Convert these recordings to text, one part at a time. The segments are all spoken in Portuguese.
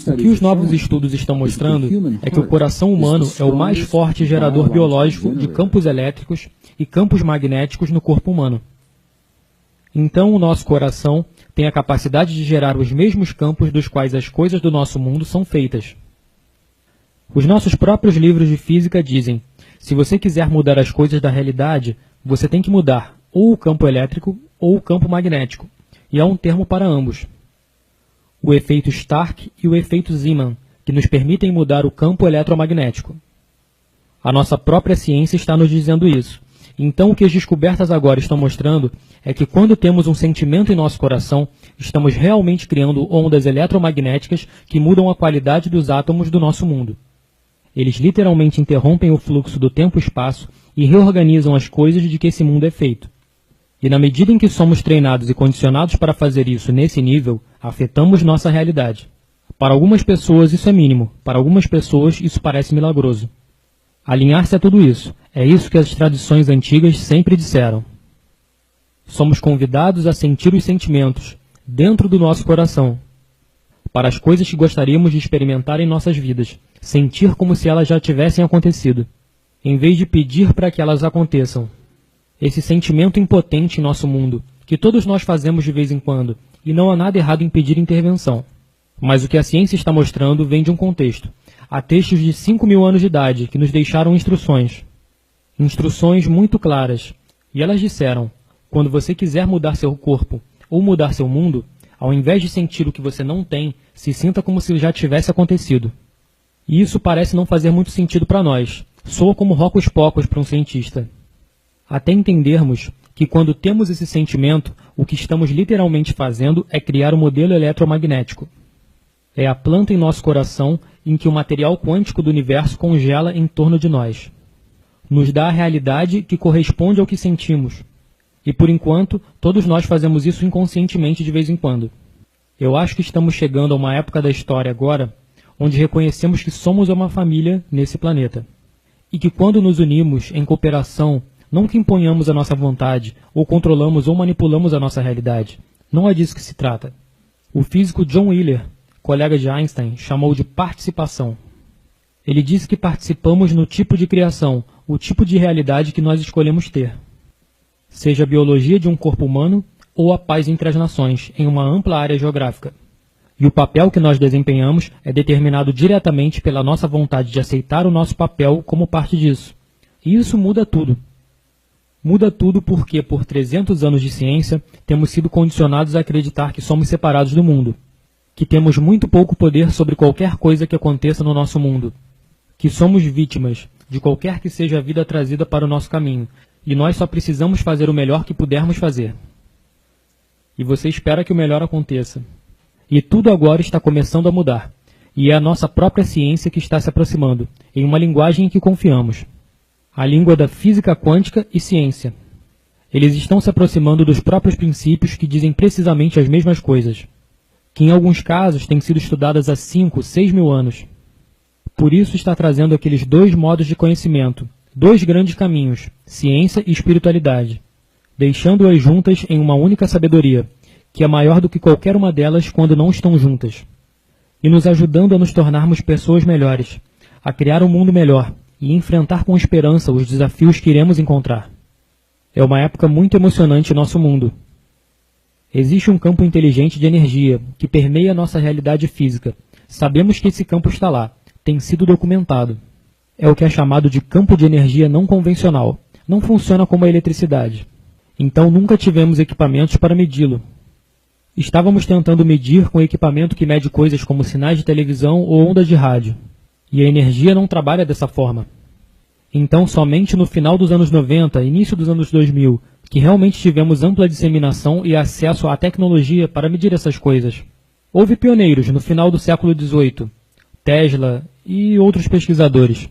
O que os novos estudos estão mostrando é que o coração humano é o mais forte gerador biológico de campos elétricos e campos magnéticos no corpo humano. Então, o nosso coração tem a capacidade de gerar os mesmos campos dos quais as coisas do nosso mundo são feitas. Os nossos próprios livros de física dizem: se você quiser mudar as coisas da realidade, você tem que mudar ou o campo elétrico ou o campo magnético, e há um termo para ambos. O efeito Stark e o efeito Zeeman, que nos permitem mudar o campo eletromagnético. A nossa própria ciência está nos dizendo isso. Então, o que as descobertas agora estão mostrando é que quando temos um sentimento em nosso coração, estamos realmente criando ondas eletromagnéticas que mudam a qualidade dos átomos do nosso mundo. Eles literalmente interrompem o fluxo do tempo e espaço e reorganizam as coisas de que esse mundo é feito. E na medida em que somos treinados e condicionados para fazer isso nesse nível, afetamos nossa realidade. Para algumas pessoas isso é mínimo, para algumas pessoas isso parece milagroso. Alinhar-se a tudo isso, é isso que as tradições antigas sempre disseram. Somos convidados a sentir os sentimentos, dentro do nosso coração, para as coisas que gostaríamos de experimentar em nossas vidas, sentir como se elas já tivessem acontecido, em vez de pedir para que elas aconteçam. Esse sentimento impotente em nosso mundo, que todos nós fazemos de vez em quando, e não há nada errado em pedir intervenção. Mas o que a ciência está mostrando vem de um contexto. Há textos de 5.000 anos de idade que nos deixaram instruções. Instruções muito claras. E elas disseram: quando você quiser mudar seu corpo ou mudar seu mundo, ao invés de sentir o que você não tem, se sinta como se já tivesse acontecido. E isso parece não fazer muito sentido para nós. Soa como hocus-pocus para um cientista. Até entendermos que quando temos esse sentimento, o que estamos literalmente fazendo é criar um modelo eletromagnético. É a planta em nosso coração em que o material quântico do universo congela em torno de nós. Nos dá a realidade que corresponde ao que sentimos. E por enquanto, todos nós fazemos isso inconscientemente de vez em quando. Eu acho que estamos chegando a uma época da história agora, onde reconhecemos que somos uma família nesse planeta. E que quando nos unimos em cooperação, não que imponhamos a nossa vontade, ou controlamos ou manipulamos a nossa realidade. Não é disso que se trata. O físico John Wheeler, colega de Einstein, chamou de participação. Ele disse que participamos no tipo de criação, o tipo de realidade que nós escolhemos ter. Seja a biologia de um corpo humano ou a paz entre as nações, em uma ampla área geográfica. E o papel que nós desempenhamos é determinado diretamente pela nossa vontade de aceitar o nosso papel como parte disso. E isso muda tudo. Muda tudo porque, por 300 anos de ciência, temos sido condicionados a acreditar que somos separados do mundo, que temos muito pouco poder sobre qualquer coisa que aconteça no nosso mundo, que somos vítimas de qualquer que seja a vida trazida para o nosso caminho, e nós só precisamos fazer o melhor que pudermos fazer. E você espera que o melhor aconteça. E tudo agora está começando a mudar, e é a nossa própria ciência que está se aproximando, em uma linguagem em que confiamos. A língua da física quântica e ciência. Eles estão se aproximando dos próprios princípios que dizem precisamente as mesmas coisas, que em alguns casos têm sido estudadas há 5, 6 mil anos. Por isso está trazendo aqueles dois modos de conhecimento, dois grandes caminhos, ciência e espiritualidade, deixando-as juntas em uma única sabedoria, que é maior do que qualquer uma delas quando não estão juntas, e nos ajudando a nos tornarmos pessoas melhores, a criar um mundo melhor, e enfrentar com esperança os desafios que iremos encontrar. É uma época muito emocionante em nosso mundo. Existe um campo inteligente de energia que permeia nossa realidade física. Sabemos que esse campo está lá, tem sido documentado. É o que é chamado de campo de energia não convencional. Não funciona como a eletricidade. Então nunca tivemos equipamentos para medi-lo. Estávamos tentando medir com equipamento que mede coisas como sinais de televisão ou ondas de rádio. E a energia não trabalha dessa forma. Então, somente no final dos anos 90, início dos anos 2000, que realmente tivemos ampla disseminação e acesso à tecnologia para medir essas coisas. Houve pioneiros no final do século XVIII, Tesla e outros pesquisadores.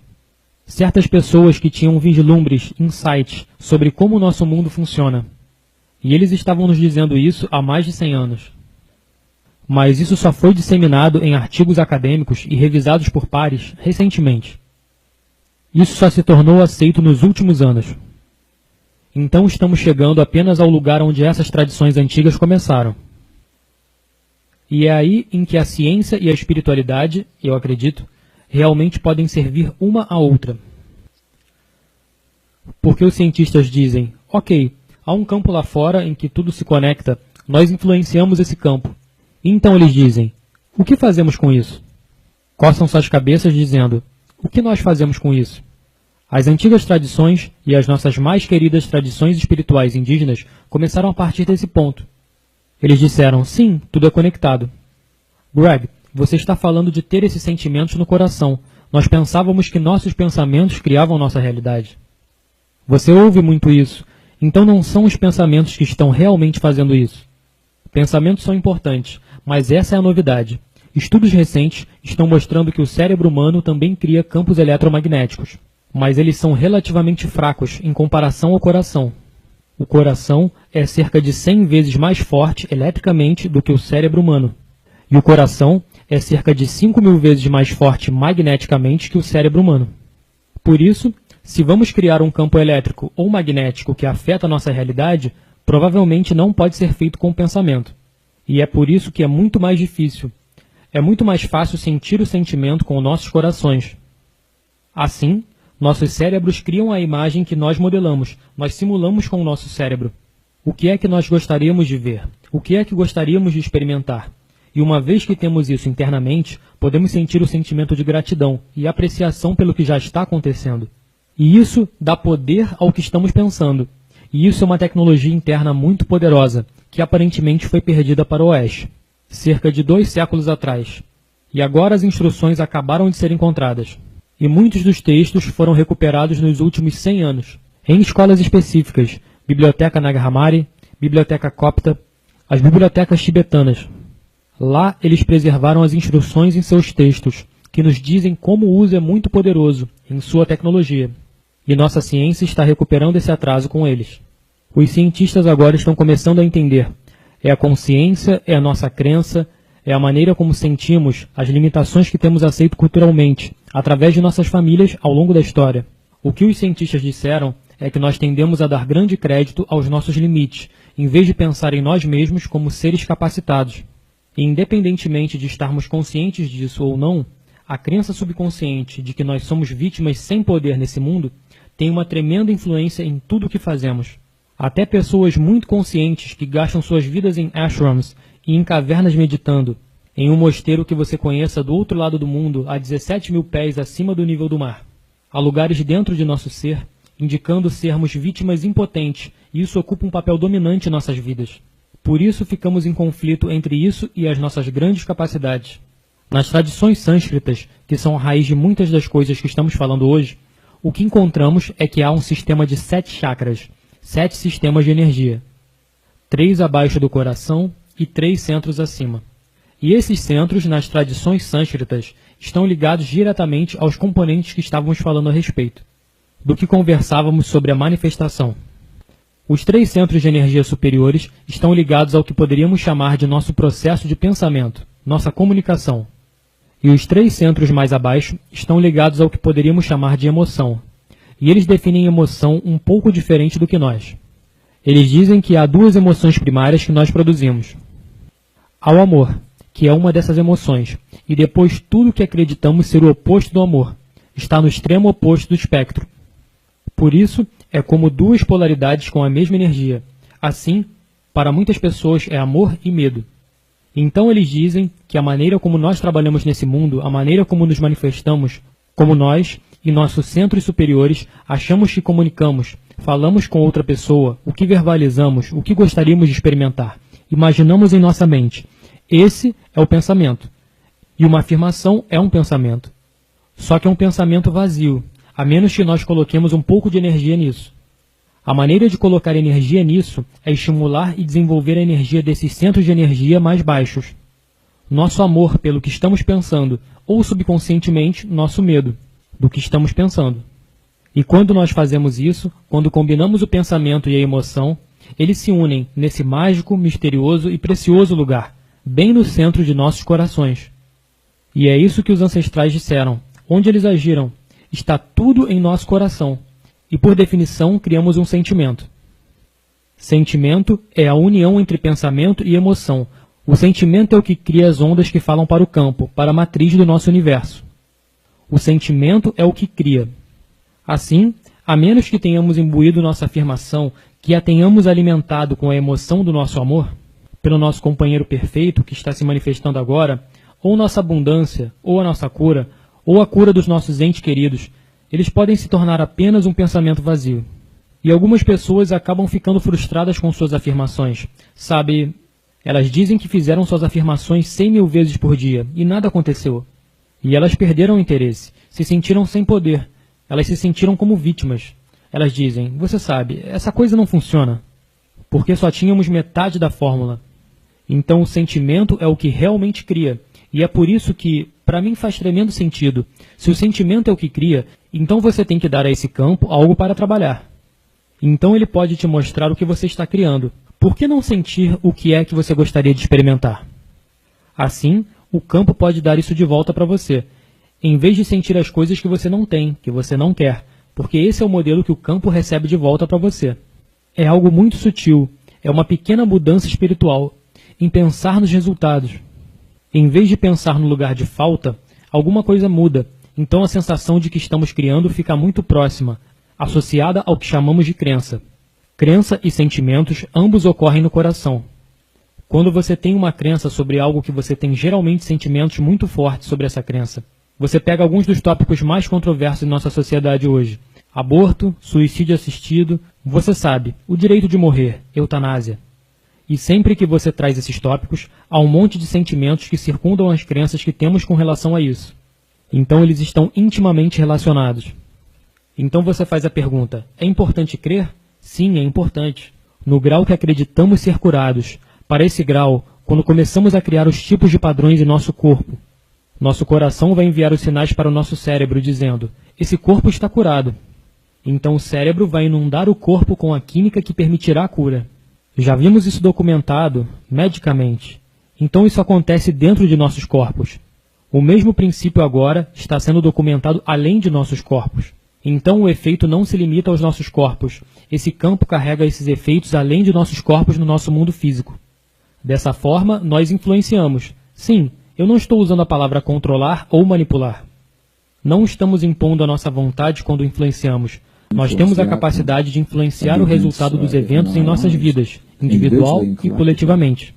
Certas pessoas que tinham vislumbres, insights sobre como o nosso mundo funciona. E eles estavam nos dizendo isso há mais de 100 anos. Mas isso só foi disseminado em artigos acadêmicos e revisados por pares recentemente. Isso só se tornou aceito nos últimos anos. Então estamos chegando apenas ao lugar onde essas tradições antigas começaram. E é aí em que a ciência e a espiritualidade, eu acredito, realmente podem servir uma à outra. Porque os cientistas dizem, ok, há um campo lá fora em que tudo se conecta, nós influenciamos esse campo. E então eles dizem, o que fazemos com isso? Coçam suas cabeças dizendo, o que nós fazemos com isso? As antigas tradições e as nossas mais queridas tradições espirituais indígenas começaram a partir desse ponto. Eles disseram, sim, tudo é conectado. Greg, você está falando de ter esses sentimentos no coração. Nós pensávamos que nossos pensamentos criavam nossa realidade. Você ouve muito isso, então não são os pensamentos que estão realmente fazendo isso. Pensamentos são importantes, mas essa é a novidade. Estudos recentes estão mostrando que o cérebro humano também cria campos eletromagnéticos, mas eles são relativamente fracos em comparação ao coração. O coração é cerca de 100 vezes mais forte eletricamente do que o cérebro humano. E o coração é cerca de 5.000 vezes mais forte magneticamente que o cérebro humano. Por isso, se vamos criar um campo elétrico ou magnético que afeta a nossa realidade, provavelmente não pode ser feito com o pensamento. E é por isso que é muito mais difícil. É muito mais fácil sentir o sentimento com nossos corações. Assim, nossos cérebros criam a imagem que nós modelamos, nós simulamos com o nosso cérebro. O que é que nós gostaríamos de ver? O que é que gostaríamos de experimentar? E uma vez que temos isso internamente, podemos sentir o sentimento de gratidão e apreciação pelo que já está acontecendo. E isso dá poder ao que estamos pensando. E isso é uma tecnologia interna muito poderosa, que aparentemente foi perdida para o Oeste, cerca de 2 séculos atrás. E agora as instruções acabaram de ser encontradas. E muitos dos textos foram recuperados nos últimos 100 anos, em escolas específicas, Biblioteca Nag Hammadi, Biblioteca Copta, as bibliotecas tibetanas. Lá eles preservaram as instruções em seus textos, que nos dizem como o uso é muito poderoso em sua tecnologia. E nossa ciência está recuperando esse atraso com eles. Os cientistas agora estão começando a entender. É a consciência, é a nossa crença, é a maneira como sentimos, as limitações que temos aceito culturalmente, através de nossas famílias ao longo da história. O que os cientistas disseram é que nós tendemos a dar grande crédito aos nossos limites, em vez de pensar em nós mesmos como seres capacitados. E independentemente de estarmos conscientes disso ou não, a crença subconsciente de que nós somos vítimas sem poder nesse mundo tem uma tremenda influência em tudo o que fazemos. Até pessoas muito conscientes que gastam suas vidas em ashrams e em cavernas meditando, em um mosteiro que você conheça do outro lado do mundo, a 17.000 pés acima do nível do mar. Há lugares dentro de nosso ser, indicando sermos vítimas impotentes, e isso ocupa um papel dominante em nossas vidas. Por isso ficamos em conflito entre isso e as nossas grandes capacidades. Nas tradições sânscritas, que são a raiz de muitas das coisas que estamos falando hoje, o que encontramos é que há um sistema de 7 chakras, 7 sistemas de energia, 3 abaixo do coração e 3 centros acima. E esses centros, nas tradições sânscritas, estão ligados diretamente aos componentes que estávamos falando a respeito, do que conversávamos sobre a manifestação. Os 3 centros de energia superiores estão ligados ao que poderíamos chamar de nosso processo de pensamento, nossa comunicação. E os 3 centros mais abaixo estão ligados ao que poderíamos chamar de emoção. E eles definem emoção um pouco diferente do que nós. Eles dizem que há 2 emoções primárias que nós produzimos. Há o amor, que é uma dessas emoções, e depois tudo que acreditamos ser o oposto do amor, está no extremo oposto do espectro. Por isso, é como 2 polaridades com a mesma energia. Assim, para muitas pessoas é amor e medo. Então eles dizem que a maneira como nós trabalhamos nesse mundo, a maneira como nos manifestamos, como nós e nossos centros superiores achamos que comunicamos, falamos com outra pessoa, o que verbalizamos, o que gostaríamos de experimentar, imaginamos em nossa mente. Esse é o pensamento. E uma afirmação é um pensamento. Só que é um pensamento vazio, a menos que nós coloquemos um pouco de energia nisso. A maneira de colocar energia nisso é estimular e desenvolver a energia desses centros de energia mais baixos. Nosso amor pelo que estamos pensando, ou subconscientemente, nosso medo do que estamos pensando. E quando nós fazemos isso, quando combinamos o pensamento e a emoção, eles se unem nesse mágico, misterioso e precioso lugar, bem no centro de nossos corações. E é isso que os ancestrais disseram. Onde eles agiram, está tudo em nosso coração. E por definição, criamos um sentimento. Sentimento é a união entre pensamento e emoção, O sentimento é o que cria as ondas que falam para o campo, para a matriz do nosso universo. O sentimento é o que cria. Assim, a menos que tenhamos imbuído nossa afirmação, que a tenhamos alimentado com a emoção do nosso amor, pelo nosso companheiro perfeito que está se manifestando agora, ou nossa abundância, ou a nossa cura, ou a cura dos nossos entes queridos, eles podem se tornar apenas um pensamento vazio. E algumas pessoas acabam ficando frustradas com suas afirmações. Sabe, elas dizem que fizeram suas afirmações 100.000 vezes por dia, e nada aconteceu. E elas perderam o interesse, se sentiram sem poder, elas se sentiram como vítimas. Elas dizem, você sabe, essa coisa não funciona, porque só tínhamos metade da fórmula. Então o sentimento é o que realmente cria, e é por isso que, para mim faz tremendo sentido, se o sentimento é o que cria, então você tem que dar a esse campo algo para trabalhar. Então ele pode te mostrar o que você está criando. Por que não sentir o que é que você gostaria de experimentar? Assim, o campo pode dar isso de volta para você, em vez de sentir as coisas que você não tem, que você não quer, porque esse é o modelo que o campo recebe de volta para você. É algo muito sutil, é uma pequena mudança espiritual, em pensar nos resultados. Em vez de pensar no lugar de falta, alguma coisa muda, então a sensação de que estamos criando fica muito próxima, associada ao que chamamos de crença. Crença e sentimentos ambos ocorrem no coração. Quando você tem uma crença sobre algo que você tem geralmente sentimentos muito fortes sobre essa crença. Você pega alguns dos tópicos mais controversos em nossa sociedade hoje. Aborto, suicídio assistido, você sabe, o direito de morrer, eutanásia. E sempre que você traz esses tópicos, há um monte de sentimentos que circundam as crenças que temos com relação a isso. Então eles estão intimamente relacionados. Então você faz a pergunta, é importante crer? Sim, é importante. No grau que acreditamos ser curados, para esse grau, quando começamos a criar os tipos de padrões em nosso corpo, nosso coração vai enviar os sinais para o nosso cérebro dizendo, esse corpo está curado. Então o cérebro vai inundar o corpo com a química que permitirá a cura. Já vimos isso documentado, medicamente. Então isso acontece dentro de nossos corpos. O mesmo princípio agora está sendo documentado além de nossos corpos. Então o efeito não se limita aos nossos corpos. Esse campo carrega esses efeitos além de nossos corpos no nosso mundo físico. Dessa forma, nós influenciamos. Sim, eu não estou usando a palavra controlar ou manipular. Não estamos impondo a nossa vontade quando influenciamos. Nós temos a capacidade de influenciar o resultado dos eventos em nossas vidas, individual e coletivamente.